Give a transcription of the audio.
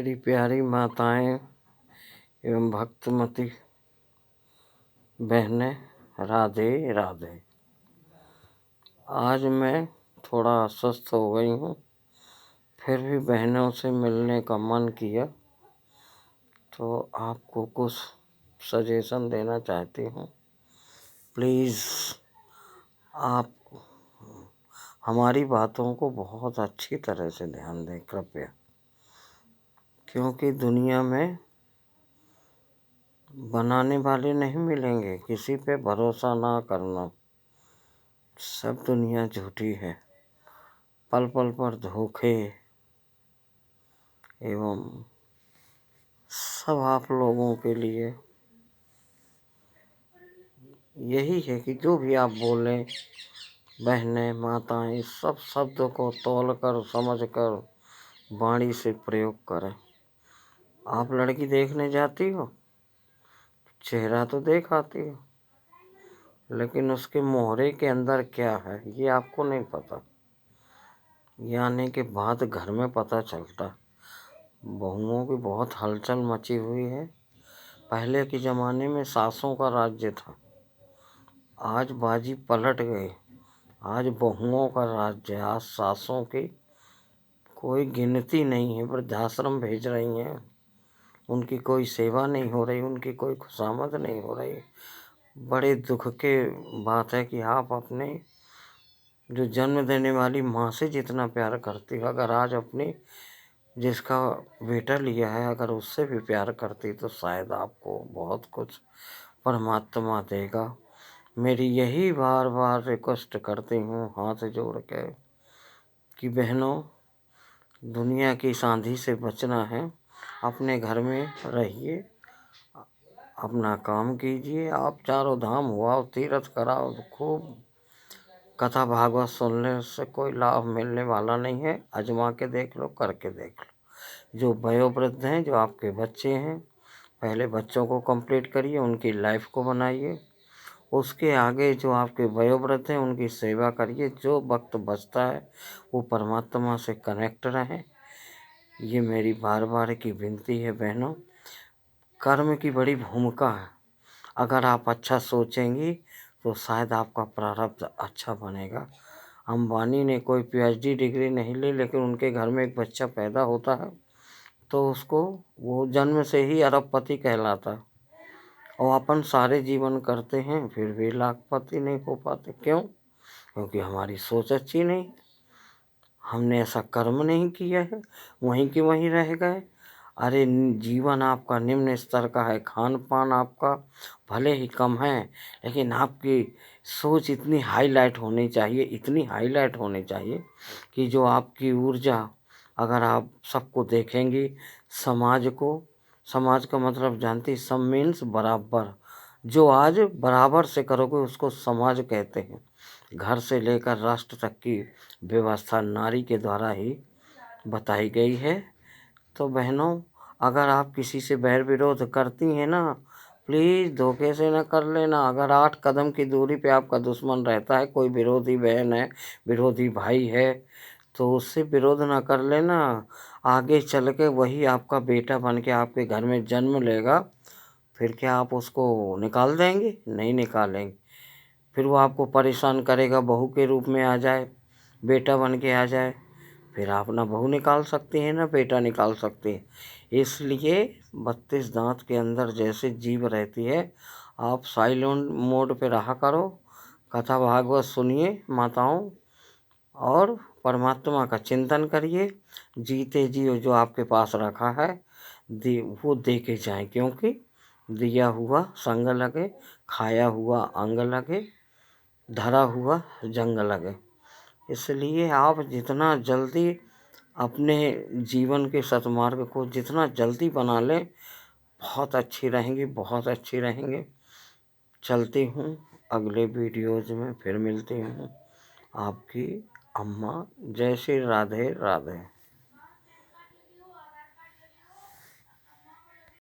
मेरी प्यारी माताएं एवं भक्तमती बहनें, राधे राधे। आज मैं थोड़ा अस्वस्थ हो गई हूँ, फिर भी बहनों से मिलने का मन किया तो आपको कुछ सजेशन देना चाहती हूँ। प्लीज़ आप हमारी बातों को बहुत अच्छी तरह से ध्यान दें कृपया, क्योंकि दुनिया में बनाने वाले नहीं मिलेंगे। किसी पे भरोसा ना करना, सब दुनिया झूठी है। पल पल पर धोखे एवं सब आप लोगों के लिए यही है कि जो भी आप बोलें, बहनें माताएं, इस सब शब्दों को तौल कर समझ कर वाणी से प्रयोग करें। आप लड़की देखने जाती हो, चेहरा तो देख आती हो, लेकिन उसके मोहरे के अंदर क्या है ये आपको नहीं पता। ये आने के बाद घर में पता चलता। बहुओं की बहुत हलचल मची हुई है। पहले के ज़माने में सासों का राज्य था, आज बाजी पलट गई। आज बहुओं का राज्य है। आज सासों की कोई गिनती नहीं है। वृद्धाश्रम भेज रही हैं, उनकी कोई सेवा नहीं हो रही, उनकी कोई खुशामद नहीं हो रही। बड़े दुख के बात है कि आप अपने जो जन्म देने वाली माँ से जितना प्यार करती हो, अगर आज अपनी जिसका बेटा लिया है अगर उससे भी प्यार करती तो शायद आपको बहुत कुछ परमात्मा देगा। मेरी यही बार बार रिक्वेस्ट करती हूँ हाथ जोड़ के कि बहनों, दुनिया की सांधी से बचना है। अपने घर में रहिए, अपना काम कीजिए। आप चारों धाम हुआ तीर्थ कराओ, खूब कथा भागवत सुनने से कोई लाभ मिलने वाला नहीं है। आजमा के देख लो, करके देख लो। जो वयोवृद्ध हैं, जो आपके बच्चे हैं, पहले बच्चों को कंप्लीट करिए, उनकी लाइफ को बनाइए। उसके आगे जो आपके वयोवृद्ध हैं उनकी सेवा करिए। जो वक्त बचता है वो परमात्मा से कनेक्ट रहें। ये मेरी बार बार की विनती है बहनों। कर्म की बड़ी भूमिका है। अगर आप अच्छा सोचेंगी तो शायद आपका प्रारब्ध अच्छा बनेगा। अंबानी ने कोई पीएचडी डिग्री नहीं ली, लेकिन उनके घर में एक बच्चा पैदा होता है तो उसको वो जन्म से ही अरबपति कहलाता है। और अपन सारे जीवन करते हैं फिर भी लाखपति नहीं हो पाते। क्यों? क्योंकि हमारी सोच अच्छी नहीं, हमने ऐसा कर्म नहीं किया है, वहीं के वहीं रह गए। अरे जीवन आपका निम्न स्तर का है, खान पान आपका भले ही कम है, लेकिन आपकी सोच इतनी हाईलाइट होनी चाहिए, इतनी हाईलाइट होनी चाहिए कि जो आपकी ऊर्जा, अगर आप सबको देखेंगी, समाज का मतलब जानती, सब मीन्स बराबर। जो आज बराबर से करोगे उसको समाज कहते हैं। घर से लेकर राष्ट्र तक की व्यवस्था नारी के द्वारा ही बताई गई है। तो बहनों, अगर आप किसी से बैर विरोध करती हैं ना, प्लीज़ धोखे से न कर लेना। अगर 8 कदम की दूरी पे आपका दुश्मन रहता है, कोई विरोधी बहन है, विरोधी भाई है, तो उससे विरोध ना कर लेना। आगे चल के वही आपका बेटा बन के आपके घर में जन्म लेगा। फिर क्या आप उसको निकाल देंगे? नहीं निकालेंगे। फिर वो आपको परेशान करेगा, बहू के रूप में आ जाए, बेटा बन के आ जाए। फिर आप ना बहू निकाल सकती हैं ना बेटा निकाल सकती हैं। इसलिए 32 दांत के अंदर जैसे जीव रहती है, आप साइलेंट मोड पे रहा करो, कथा भागवत सुनिए माताओं, और परमात्मा का चिंतन करिए। जीते जी जो आपके पास रखा है वो दे के जाएँ, क्योंकि दिया हुआ संग लगे, खाया हुआ अंग लगे, धरा हुआ जंग लगे। इसलिए आप जितना जल्दी अपने जीवन के सतमार्ग को जितना जल्दी बना लें, बहुत अच्छी रहेंगी, बहुत अच्छी रहेंगे। चलती हूँ, अगले वीडियोज़ में फिर मिलती हूँ। आपकी अम्मा। जय श्री राधे राधे।